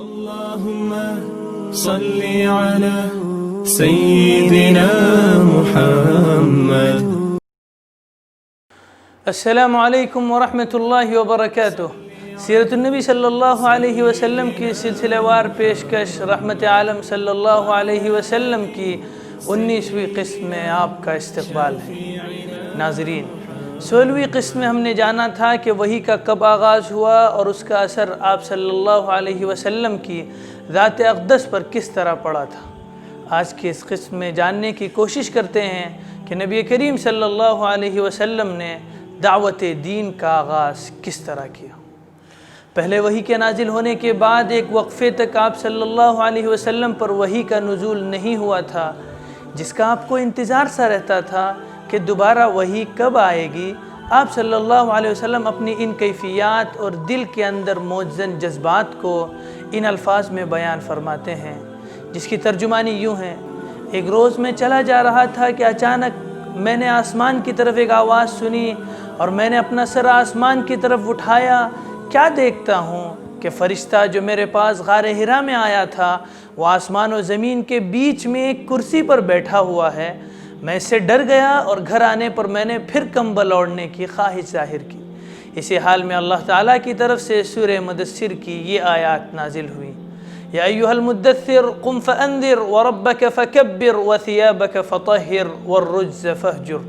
اللهم صل على سيدنا محمد. السلام علیکم ورحمۃ اللہ وبرکاتہ. سیرت النبی صلی اللہ علیہ وسلم کی سلسلہ وار پیشکش رحمت عالم صلی اللہ علیہ وسلم کی 19ویں قسم میں آپ کا استقبال ہے. ناظرین، 16ویں قسم میں ہم نے جانا تھا کہ وحی کا کب آغاز ہوا اور اس کا اثر آپ صلی اللہ علیہ وسلم کی ذات اقدس پر کس طرح پڑا تھا. آج کی اس قسم میں جاننے کی کوشش کرتے ہیں کہ نبی کریم صلی اللہ علیہ وسلم نے دعوت دین کا آغاز کس طرح کیا. پہلے وحی کے نازل ہونے کے بعد ایک وقفے تک آپ صلی اللہ علیہ وسلم پر وحی کا نزول نہیں ہوا تھا، جس کا آپ کو انتظار سا رہتا تھا کہ دوبارہ وحی کب آئے گی. آپ صلی اللہ علیہ وسلم اپنی ان کیفیات اور دل کے اندر موجزن جذبات کو ان الفاظ میں بیان فرماتے ہیں، جس کی ترجمانی یوں ہے: ایک روز میں چلا جا رہا تھا کہ اچانک میں نے آسمان کی طرف ایک آواز سنی اور میں نے اپنا سر آسمان کی طرف اٹھایا. کیا دیکھتا ہوں کہ فرشتہ جو میرے پاس غار حرا میں آیا تھا وہ آسمان و زمین کے بیچ میں ایک کرسی پر بیٹھا ہوا ہے. میں اس سے ڈر گیا اور گھر آنے پر میں نے پھر کمبل اوڑھنے کی خواہش ظاہر کی. اسی حال میں اللہ تعالیٰ کی طرف سے سورہ مدثر کی یہ آیات نازل ہوئی: یا ایھا المدثر قم فانذر وربک فکبر وثیابک فطہر والرجز فہجر.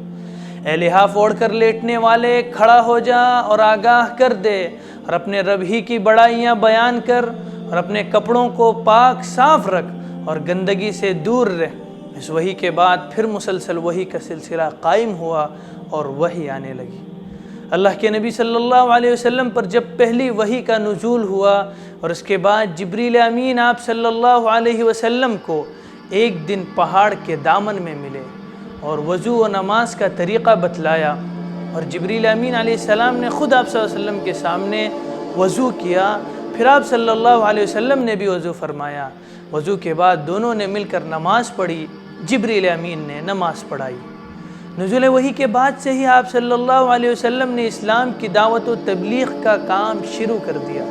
اے لحاف اوڑھ کر لیٹنے والے، کھڑا ہو جا اور آگاہ کر دے، اور اپنے رب ہی کی بڑائیاں بیان کر، اور اپنے کپڑوں کو پاک صاف رکھ اور گندگی سے دور رہ. اس وحی کے بعد پھر مسلسل وحی کا سلسلہ قائم ہوا اور وحی آنے لگی. اللہ کے نبی صلی اللہ علیہ وسلم پر جب پہلی وحی کا نزول ہوا اور اس کے بعد جبریل امین آپ صلی اللہ علیہ وسلم کو ایک دن پہاڑ کے دامن میں ملے اور وضو و نماز کا طریقہ بتلایا، اور جبریل امین علیہ السلام نے خود آپ صلی اللہ علیہ وسلم کے سامنے وضو کیا. پھر آپ صلی اللہ علیہ وسلم نے بھی وضو فرمایا. وضو کے بعد دونوں نے مل کر نماز پڑھی. جبریل امین نے نماز پڑھائی. نزول وحی کے بعد سے ہی آپ صلی اللہ علیہ وسلم نے اسلام کی دعوت و تبلیغ کا کام شروع کر دیا.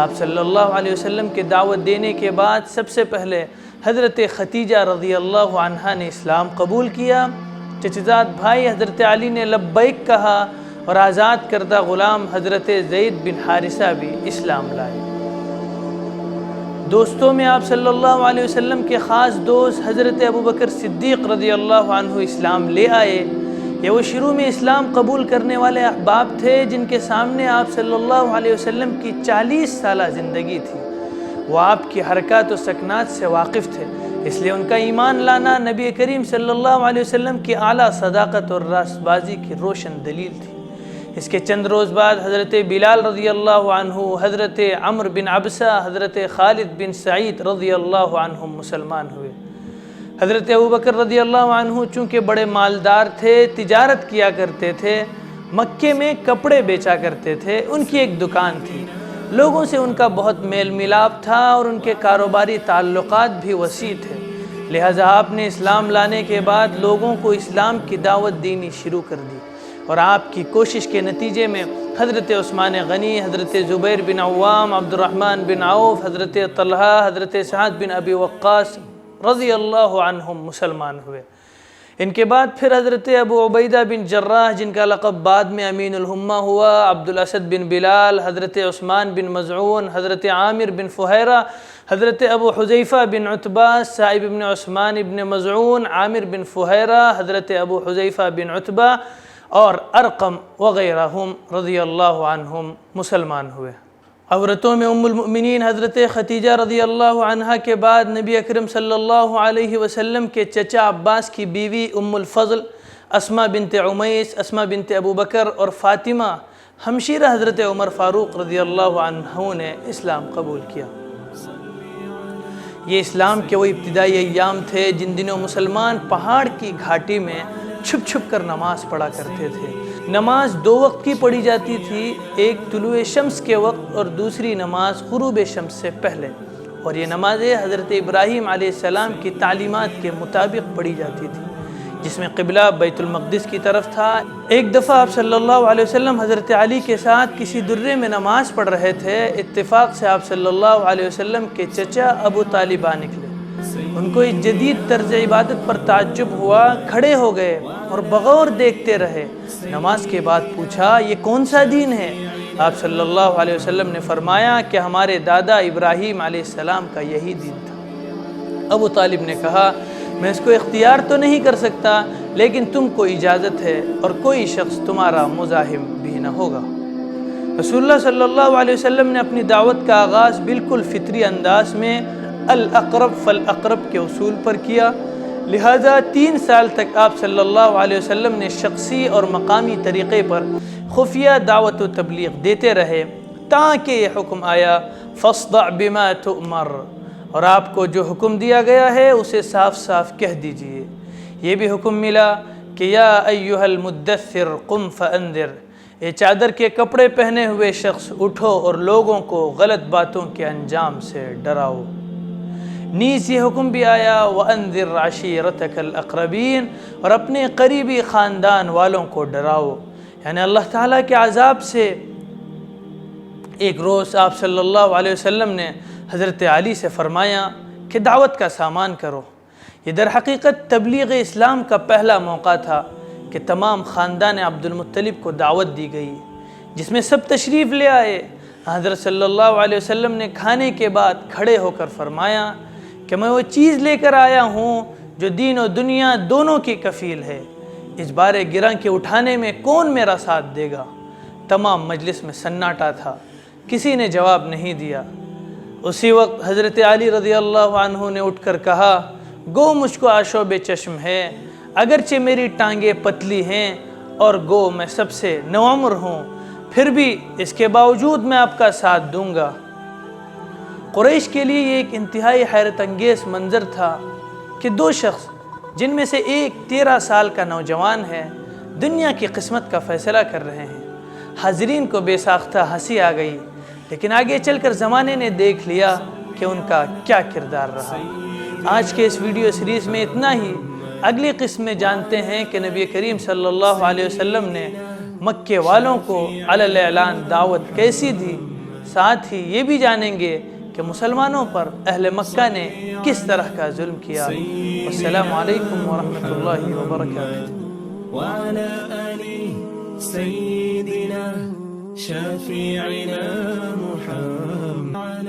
آپ صلی اللہ علیہ وسلم کے دعوت دینے کے بعد سب سے پہلے حضرت ختیجہ رضی اللہ عنہا نے اسلام قبول کیا. چچزاد بھائی حضرت علی نے لبیک کہا اور آزاد کردہ غلام حضرت زید بن حارثہ بھی اسلام لائے. دوستوں میں آپ صلی اللہ علیہ وسلم کے خاص دوست حضرت ابوبکر صدیق رضی اللہ عنہ اسلام لے آئے. یہ وہ شروع میں اسلام قبول کرنے والے احباب تھے جن کے سامنے آپ صلی اللہ علیہ وسلم کی 40 سالہ زندگی تھی. وہ آپ کی حرکات و سکنات سے واقف تھے، اس لیے ان کا ایمان لانا نبی کریم صلی اللہ علیہ وسلم کی اعلیٰ صداقت اور راست بازی کی روشن دلیل تھی. اس کے چند روز بعد حضرت بلال رضی اللہ عنہ، حضرت عمرو بن عبسہ، حضرت خالد بن سعید رضی اللہ عنہم مسلمان ہوئے. حضرت ابوبکر رضی اللہ عنہ چونکہ بڑے مالدار تھے، تجارت کیا کرتے تھے، مکے میں کپڑے بیچا کرتے تھے، ان کی ایک دکان تھی، لوگوں سے ان کا بہت میل ملاپ تھا اور ان کے کاروباری تعلقات بھی وسیع تھے. لہٰذا آپ نے اسلام لانے کے بعد لوگوں کو اسلام کی دعوت دینی شروع کر دی، اور آپ کی کوشش کے نتیجے میں حضرت عثمان غنی، حضرت زبیر بن عوام، عبد الرحمن بن عوف، حضرت طلحہ، حضرت سعد بن ابی وقاص رضی اللہ عنہم مسلمان ہوئے. ان کے بعد پھر حضرت ابو عبیدہ بن جراح، جن کا لقب بعد میں امین الہمہ ہوا، عبد الاسد بن بلال، حضرت عثمان بن مظعون، حضرت عامر بن فہیرہ، حضرت ابو حذیفہ بن عتبہ، صائب بن عثمان بن مظعون، عامر بن فہیرہ، حضرت ابو حذیفہ بن عتبہ اور ارقم وغیرہم رضی اللہ عنہم مسلمان ہوئے. عورتوں میں ام المؤمنین حضرت ختیجہ رضی اللہ عنہا کے بعد نبی اکرم صلی اللہ علیہ وسلم کے چچا عباس کی بیوی ام الفضل اسماء بنت عمیس، اسماء بنت ابوبکر اور فاطمہ ہمشیرہ حضرت عمر فاروق رضی اللہ عنہ نے اسلام قبول کیا. یہ اسلام کے وہ ابتدائی ایام تھے جن دنوں مسلمان پہاڑ کی گھاٹی میں چھپ چھپ کر نماز پڑھا کرتے تھے. نماز 2 وقت کی پڑھی جاتی تھی، ایک طلوع شمس کے وقت اور دوسری نماز غروب شمس سے پہلے، اور یہ نمازیں حضرت ابراہیم علیہ السلام کی تعلیمات کے مطابق پڑھی جاتی تھی. جس میں قبلہ بیت المقدس کی طرف تھا۔ ایک دفعہ آپ صلی اللہ علیہ وسلم حضرت علی کے ساتھ کسی درے میں نماز پڑھ رہے تھے، اتفاق سے آپ صلی اللہ علیہ وسلم کے چچا ابو طالب آ نکلے۔ ان کو اس جدید طرز عبادت پر تعجب ہوا، کھڑے ہو گئے اور بغور دیکھتے رہے۔ نماز کے بعد پوچھا، یہ کون سا دین ہے؟ آپ صلی اللہ علیہ وسلم نے فرمایا کہ ہمارے دادا ابراہیم علیہ السلام کا یہی دین تھا۔ ابو طالب نے کہا، میں اس کو اختیار تو نہیں کر سکتا، لیکن تم کو اجازت ہے اور کوئی شخص تمہارا مزاحم بھی نہ ہوگا۔ رسول اللہ صلی اللہ علیہ وسلم نے اپنی دعوت کا آغاز بالکل فطری انداز میں الاقرب فالاقرب کے اصول پر کیا، لہذا 3 سال تک آپ صلی اللہ علیہ وسلم نے شخصی اور مقامی طریقے پر خفیہ دعوت و تبلیغ دیتے رہے، تاکہ یہ حکم آیا فاصدع بما تؤمر، اور آپ کو جو حکم دیا گیا ہے اسے صاف صاف کہہ دیجئے۔ یہ بھی حکم ملا کہ یا ایھا المدثر قم فانذر، اے چادر کے کپڑے پہنے ہوئے شخص اٹھو اور لوگوں کو غلط باتوں کے انجام سے ڈراؤ۔ نیز یہ حکم بھی آیا وانذر عشیرتک الاقربین، اور اپنے قریبی خاندان والوں کو ڈراؤ، یعنی اللہ تعالیٰ کے عذاب سے۔ ایک روز آپ صلی اللہ علیہ وسلم نے حضرت علی سے فرمایا کہ دعوت کا سامان کرو۔ یہ در حقیقت تبلیغ اسلام کا پہلا موقع تھا کہ تمام خاندان عبد المطلب کو دعوت دی گئی، جس میں سب تشریف لے آئے۔ حضرت صلی اللہ علیہ وسلم نے کھانے کے بعد کھڑے ہو کر فرمایا کہ میں وہ چیز لے کر آیا ہوں جو دین و دنیا دونوں کی کفیل ہے، اس بارے گراں کے اٹھانے میں کون میرا ساتھ دے گا؟ تمام مجلس میں سناٹا تھا، کسی نے جواب نہیں دیا۔ اسی وقت حضرت علی رضی اللہ عنہ نے اٹھ کر کہا، گو مجھ کو آشوب چشم ہے، اگرچہ میری ٹانگیں پتلی ہیں اور گو میں سب سے نوعمر ہوں، پھر بھی اس کے باوجود میں آپ کا ساتھ دوں گا۔ قریش کے لیے یہ ایک انتہائی حیرت انگیز منظر تھا کہ 2 شخص، جن میں سے ایک 13 سال کا نوجوان ہے، دنیا کی قسمت کا فیصلہ کر رہے ہیں۔ حاضرین کو بے ساختہ ہنسی آ گئی، لیکن آگے چل کر زمانے نے دیکھ لیا کہ ان کا کیا کردار رہا۔ آج کے اس ویڈیو سیریز میں اتنا ہی۔ اگلی قسم میں جانتے ہیں کہ نبی کریم صلی اللہ علیہ وسلم نے مکے والوں کو علی الاعلان دعوت کیسی دی، ساتھ ہی یہ بھی جانیں گے کہ مسلمانوں پر اہل مکہ نے کس طرح کا ظلم کیا۔ السلام علیکم ورحمۃ اللہ وبرکاتہ۔ وعلى آل سيدنا شفيعنا محمد